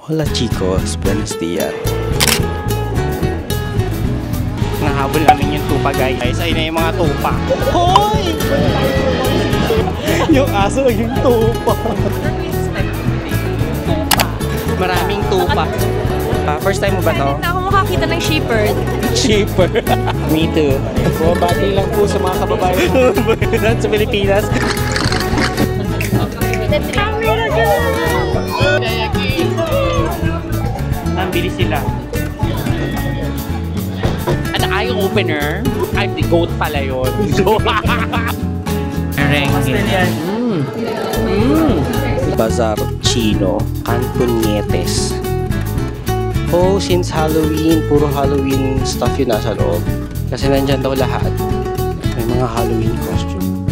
Hola chicos, buenos días. Nahabol namin yung tupa guys. Ayun na yung mga tupa. Hoy! Yung aso yung tupa. Maraming tupa. First time mo ba to? Hindi ako makakita ng shepherd. Shepherd. Me too. Bumabati lang po sa mga kababayan sa Pilipinas. Ang bilis sila. An eye opener. I'm the goat pala yun. Bazar Chino, Cantonetes. Oh, since Halloween, puro Halloween stuff yun nasa loob. Kasi nandyan daw lahat. May mga Halloween costume.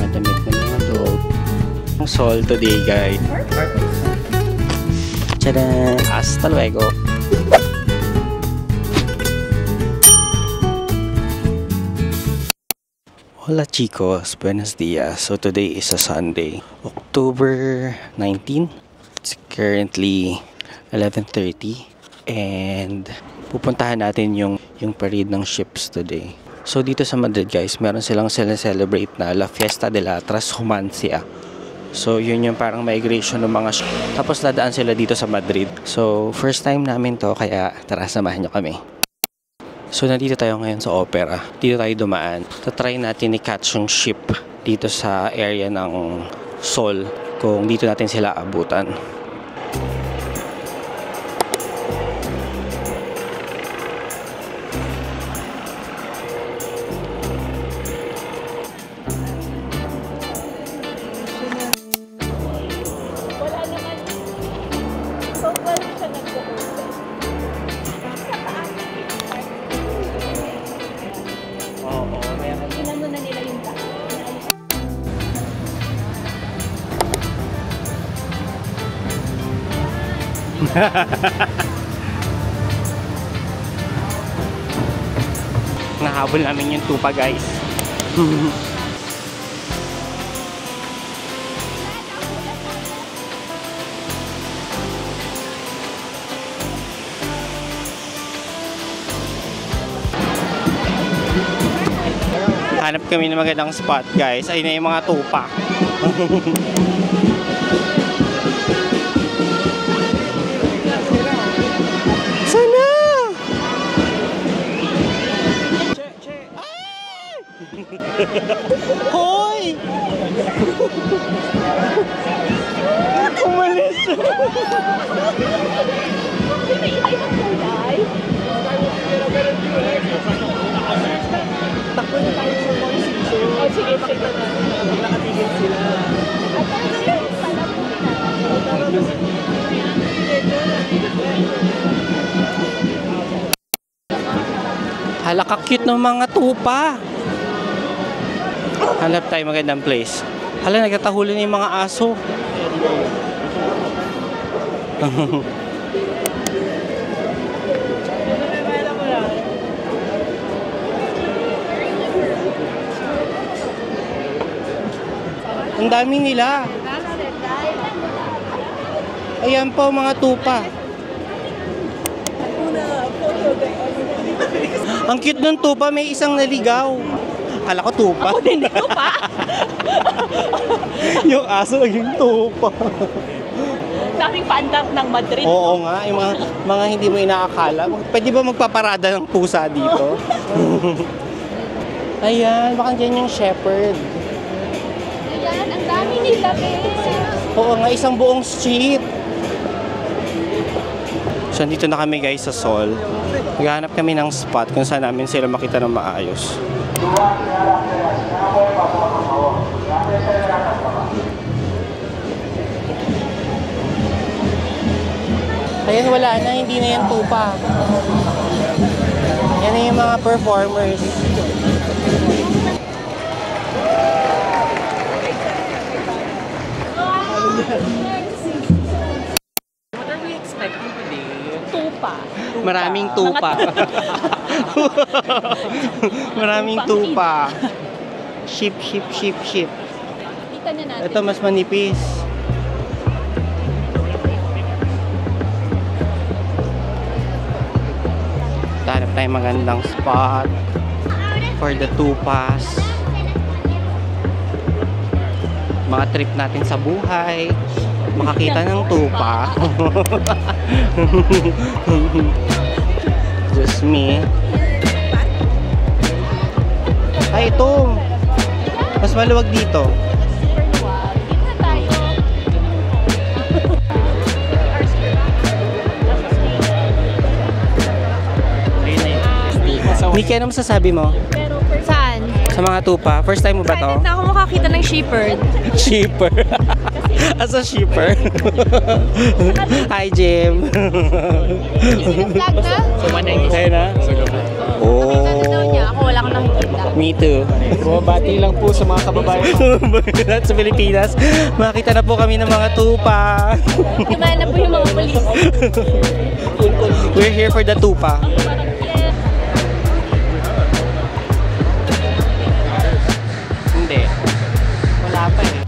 Mga damit ng mga dog. Ang Sol today, guys. Tchadan! Hasta luego! Hola chicos, buenos dias. So today is a Sunday, October 19. It's currently 11:30 and pupuntahan natin yung parade ng ships today. So dito sa Madrid guys, meron silang celebrate na La Fiesta de la Transhumancia. So yun yung parang migration ng mga ship. Tapos dadaan sila dito sa Madrid. So first time namin to, kaya tara samahan nyo kami. So nandito tayo ngayon sa opera. Dito tayo dumaan. Tatry natin i-catch yung ship dito sa area ng Sol kung dito natin sila abutan. Nahabol namin yung tupa guys. Hanap kami ng magandang spot guys. Ayun na yung mga tupa. Sana! Hoy! Umalis siya! Takbo na tayo sa Four Seasons. Oh, sige, pakita na. Nakatigil sila. At ano yun? Pala po na. Hala, ka-cute ng mga tupa. Hanap tayo magandang place. Hala, nagtatahulin yung mga aso. Ang dami nila. Ayan po mga tupa. Ang cute ng tupa, may isang naligaw. Akala ko tupa. Ako din tupa. Yung aso naging tupa. Daming paandar ng Madrid. Oo nga, yung mga hindi mo inaakala. Pwede ba magpaparada ng pusa dito? Ayan, baka dyan yung shepherd. Ayan, ang dami nila, Oo nga, isang buong street. So, dito na kami guys sa Sol. Maghahanap kami ng spot kung saan namin sila makita ng maayos. Ayan, wala na. Hindi na yan tupa. Yan na yung mga performers. What are we expecting today? Tupa. Maraming tupa. Maraming tupa. Ship. Kita na natin. Ito mas manipis. tayong magandang spot for the tupas. Mga trip natin sa buhay. Makakita ng tupa. Just me. Ay, ito. Mas maluwag dito. Nikki, ano masasabi mo? Saan? Sa mga tupa? First time mo ba to? Excited na ako makakita ng shepherd. Shipper. As a shipper. Hi, Jim. Vlog na? Okay na? Nakita daw niya. Ako wala akong nakikita. Me too. Bumabati lang po sa mga kababayan. Sa Pilipinas, makita na po kami ng mga tupa. Kumain na po yung mga polis. We're here for the tupa. Hindi. Wala pa eh.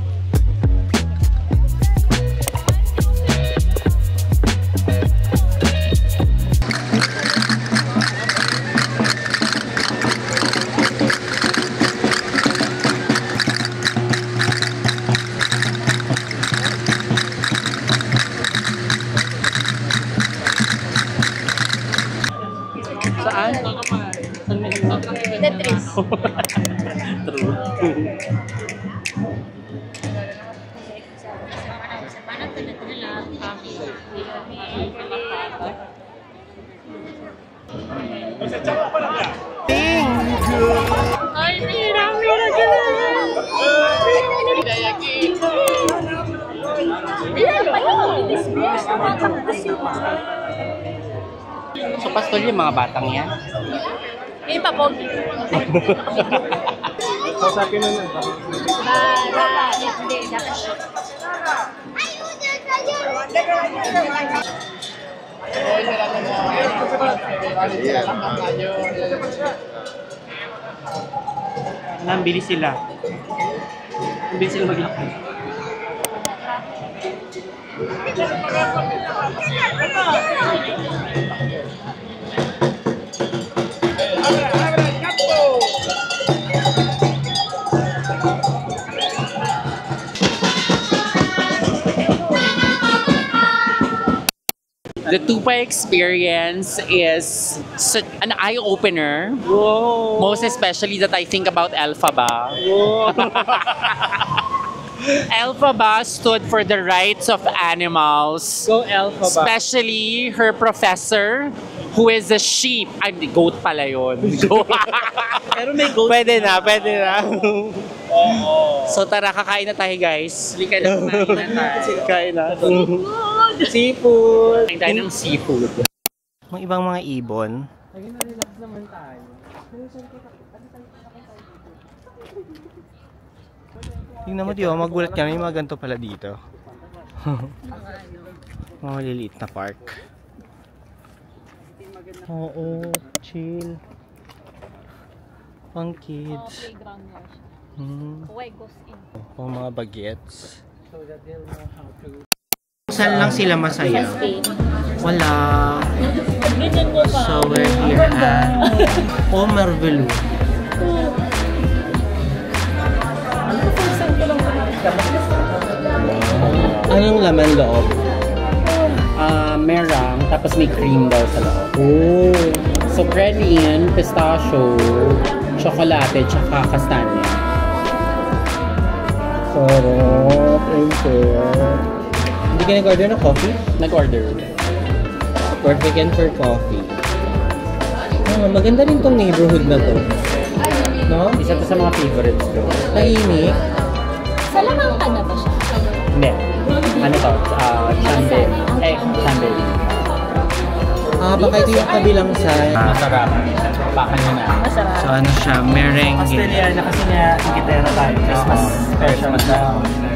Saan? Tetris. True. Ay, mira ka na! So, pastol yung mga batang yan? Yung papogi. Kausapin mo na. Hindi, dapat. Ang bilis sila. Ang bilis sila maglakad. The Tupa experience is an eye-opener. Whoa! Most especially that I think about Elphaba. Whoa! Elphaba stood for the rights of animals. Go Elphaba. Especially her professor, who is a sheep. Ay, goat pala yun. Pero may goat. Pwede na, pwede na. Oo. So tara, kakain na tayo guys. Hindi ka na kumain na tayo. Kain na. Seafood! Kain tayo ng seafood. Mga ibang mga ibon. Relax naman tayo. Tingnan mo diyo, magulat ka. May mga ganito pala dito. Mga maliliit na park. Oo, chill. Pang kids. Pang mga bagets. Saan lang sila masaya? Wala. So we're here at Omervelu. Anong laman loob? Merang, tapos may cream daw sa loob. Oh. So, praline, pistachio, chocolate, tsaka kastanya. Sarap. Hindi ka nag-order ng coffee? Nag-order. Perfect yan for coffee. Maganda rin tong neighborhood na to. No? Isa to sa mga favorites ko. Tahimik. Salamangka na ba siya? Hindi. Ano to? Chandel. Chandel. Baka ito yung kabilang side. Masarap. Baka nyo na. Masarap. So ano siya, merengue. Australia na kasi nga ikitera tayo. Christmas special na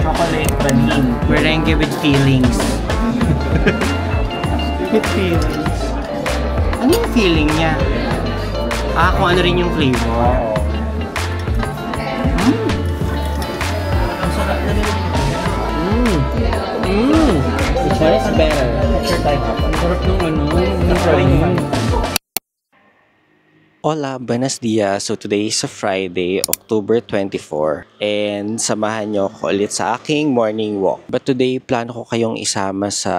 chocolate praline. Merengue with feelings. With feelings. Ano yung feeling niya? Kung ano rin yung flavor. Which one is better? Sure tayo. Ang sarap nung ano, Praline. Hola, buenos dias. So today is a Friday, October 24, and samahan nyo ako ulit sa aking morning walk. But today, plano ko kayong isama sa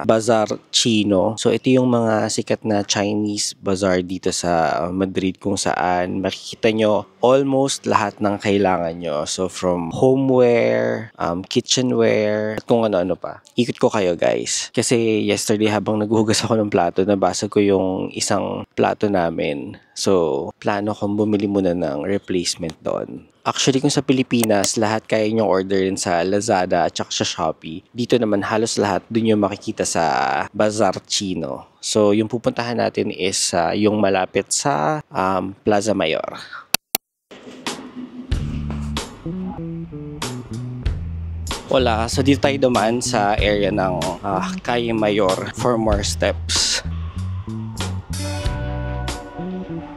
Bazaar Chino. So ito yung mga sikat na Chinese bazaar dito sa Madrid kung saan makikita nyo almost lahat ng kailangan nyo. So from homeware, kitchenware, at kung ano-ano pa. Ikot ko kayo guys. Kasi yesterday habang naghuhugas ako ng plato, nabasa ko yung isang plato namin. So, plano kong bumili muna ng replacement doon. Actually, kung sa Pilipinas, lahat kaya nyo orderin sa Lazada at saka sa Shopee. Dito naman, halos lahat dun yung makikita sa Bazaar Chino. So, yung pupuntahan natin is yung malapit sa Plaza Mayor. Wala, so dito tayo dumaan sa area ng Calle Mayor for more steps.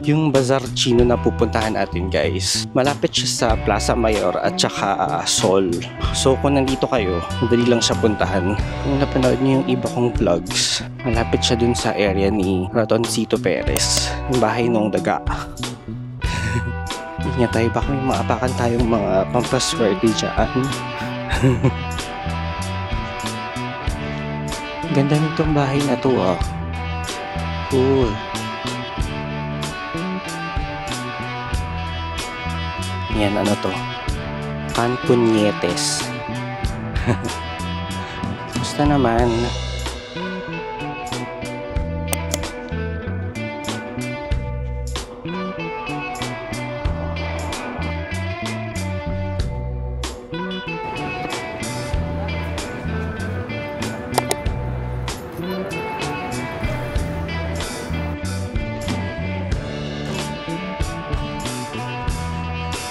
Yung Bazaar Chino na pupuntahan natin guys, malapit siya sa Plaza Mayor at saka Sol. So kung nandito kayo, madali lang siya puntahan. Kung napanood niyo yung iba kong vlogs, malapit siya dun sa area ni Ratoncito Perez, yung bahay ng daga. Ingat tayo, baka may maapakan tayong mga pampaswerte dyan. Ganda nitong bahay na to ah. Cool. Yan, ano to? Canpuñetes. Basta naman.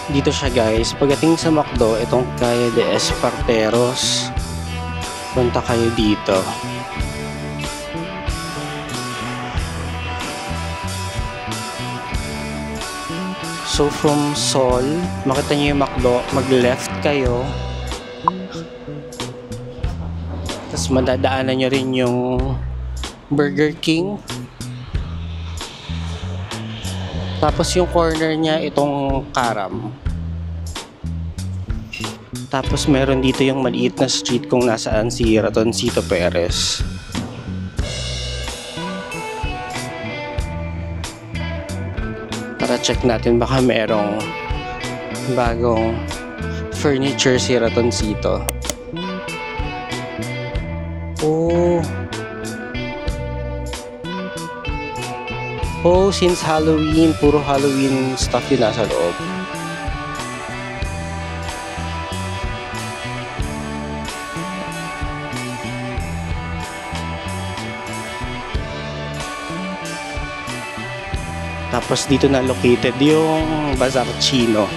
Dito siya guys, pagdating sa McDo, itong Calle de Esparteros, punta kayo dito. So from Sol, makita niyo yung McDo, mag-left kayo. Tapos madadaanan niyo rin yung Burger King. Tapos yung corner niya, itong Karam. Tapos meron dito yung maliit na street kung nasaan si Ratoncito Perez. Tara check natin, baka merong bagong furniture si Ratoncito. Oh, since Halloween, puro Halloween stuff yun nasa loob. Tapos dito na located yung Bazaar Chino.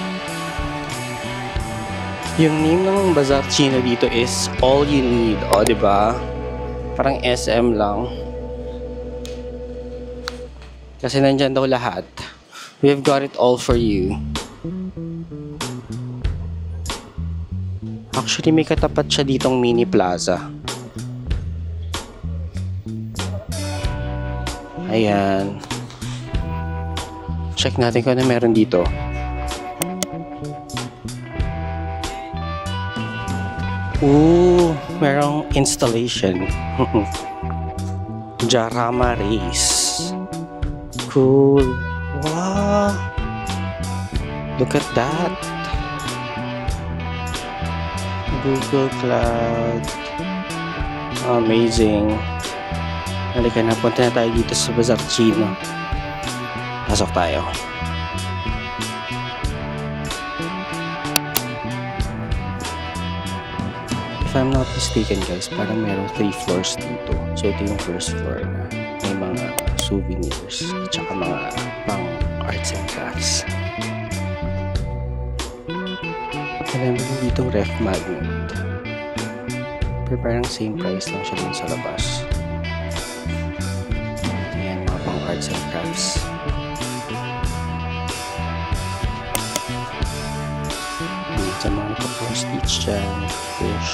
Yung name ng Bazaar Chino dito is All You Need. O, diba? Parang SM lang. Kasi nandyan daw lahat. We've got it all for you. Actually, may katapat siya ditong mini plaza. Ayan. Check natin kung ano meron dito. Ooh, merong installation. Jarama Race. Cool. Wow. Look at that. Google Cloud. Amazing. Halika na, punta na tayo dito sa Bazaar Chino. Pasok tayo. If I'm not mistaken guys, parang meron 3 floors dito. So ito yung first floor na may mga souvenirs at saka mga pang arts and crafts. Alam mo dito ref magnet. Pero parang same price lang siya dun sa labas. Ayan, mga pang arts and crafts. Sa mga nagpa-stitch dyan, fish.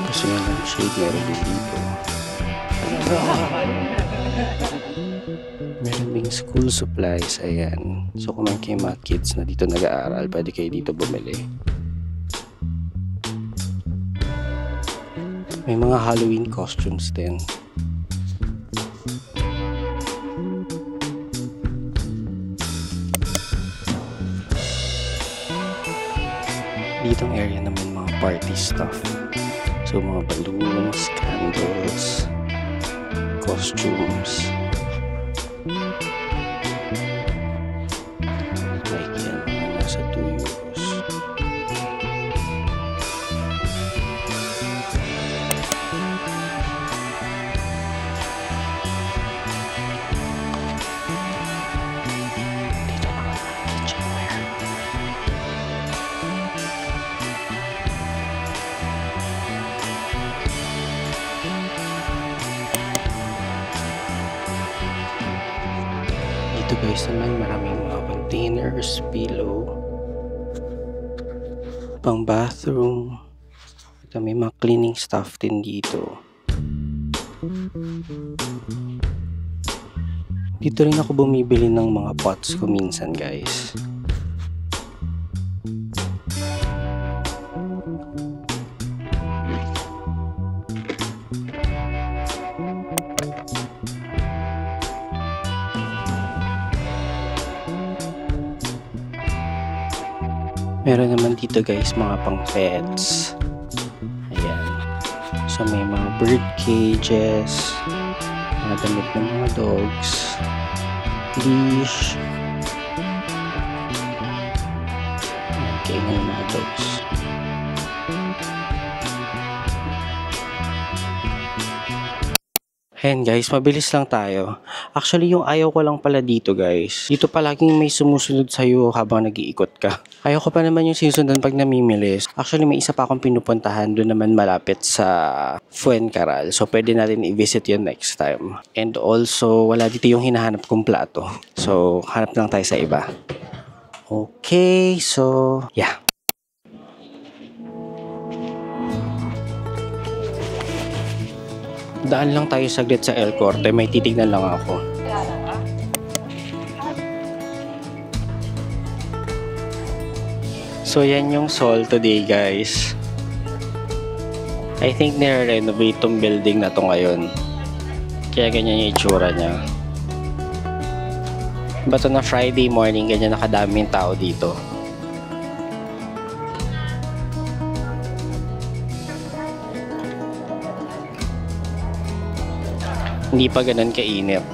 Gusto nyo ng lampshade meron din dito. Meron ding school supplies, ayan. So kung may kayo mga kids na dito nag-aaral, pwede kayo dito bumili. May mga Halloween costumes din. Ditong area naman mga party stuff. So mga balloons, candles, costumes. Like yan, mga nasa 2 euros. Dito mga kitchenware. Dito guys naman maraming mga containers, pillow, pang bathroom. Ito may mga cleaning stuff din dito. Dito rin ako bumibili ng mga pots ko minsan guys. Meron naman dito guys mga pang pets. Ayan. So may mga bird cages, mga damit ng mga dogs, leash. Ayan, kainan ng mga dogs. Ayan guys, mabilis lang tayo. Actually, yung ayaw ko lang pala dito guys. Dito palaging may sumusunod sa'yo habang nag-iikot ka. Ayaw ko pa naman yung sinusundan pag namimili. Actually, may isa pa akong pinupuntahan doon naman malapit sa Fuencarral. So, pwede natin i-visit yun next time. And also, wala dito yung hinahanap kong plato. So, hanap lang tayo sa iba. Okay, so, yeah. Daan lang tayo saglit sa El Corte. May titignan lang ako. So, yan yung Sol today, guys. I think nire-renovate tong building na to ngayon. Kaya ganyan yung itsura niya. Bato na Friday morning, ganyan nakadaming tao dito. Hindi pa ganun kainit.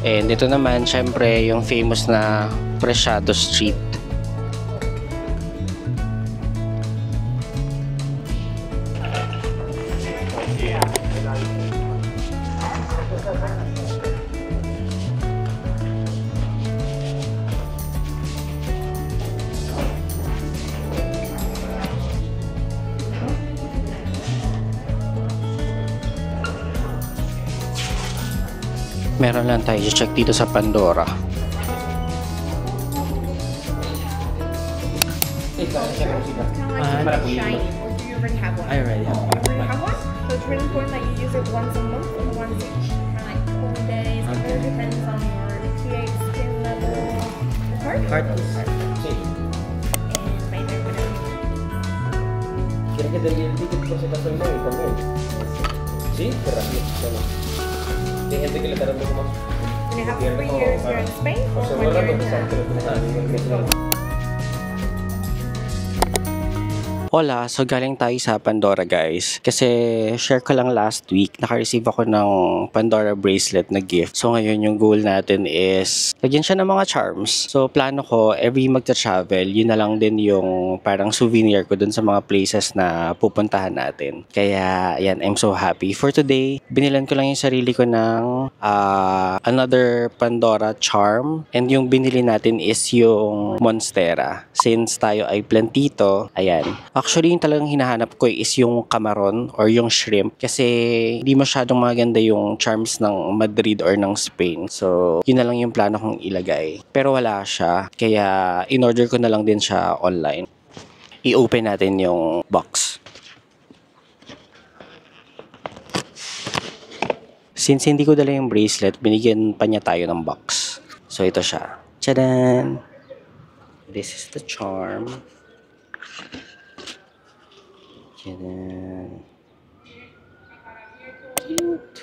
And ito naman, syempre, yung famous na Preciado Street. Meron lang tayo check dito sa Pandora. Shiny, or do you already have one? I already have one. You already have one? So it's really important that you use it once a month or once each, like 4 days. It really depends on your pH, skin level, heart. Sí. And by there, whatever you need. ¿Quieres que te envíe el ticket por si acaso el móvil también? Sí, qué rápido. Bueno. Hay gente que le tarda un poco más. And you have 3 years here in Spain O or sea, 1 muy year rápido in que sabes que lo tienes. Hola, so galing tayo sa Pandora guys. Kasi share ko lang last week, naka-receive ako ng Pandora bracelet na gift. So ngayon yung goal natin is lagyan siya ng mga charms. So plano ko, every magta-travel, yun na lang din yung parang souvenir ko dun sa mga places na pupuntahan natin. Kaya yan, I'm so happy. For today, binilan ko lang yung sarili ko ng another Pandora charm. And yung binili natin is yung Monstera. Since tayo ay plantito, ayan. Actually, yung talagang hinahanap ko is yung camaron or yung shrimp kasi hindi masyadong maganda yung charms ng Madrid or ng Spain. So, yun na lang yung plano kong ilagay. Pero wala siya, kaya in-order ko na lang din siya online. I-open natin yung box. Since hindi ko dala yung bracelet, binigyan pa niya tayo ng box. So, ito siya. Tchadan! This is the charm. Tchadan! Cute!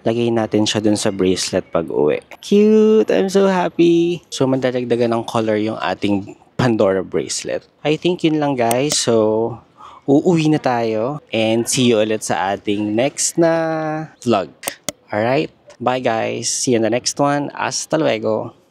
Lagay natin siya dun sa bracelet pag uwi. Cute! I'm so happy! So, mandadagdagan ng color yung ating Pandora bracelet. I think yun lang guys. So, uuwi na tayo. And see you ulit sa ating next na vlog. Alright? Bye guys! See you in the next one. Hasta luego!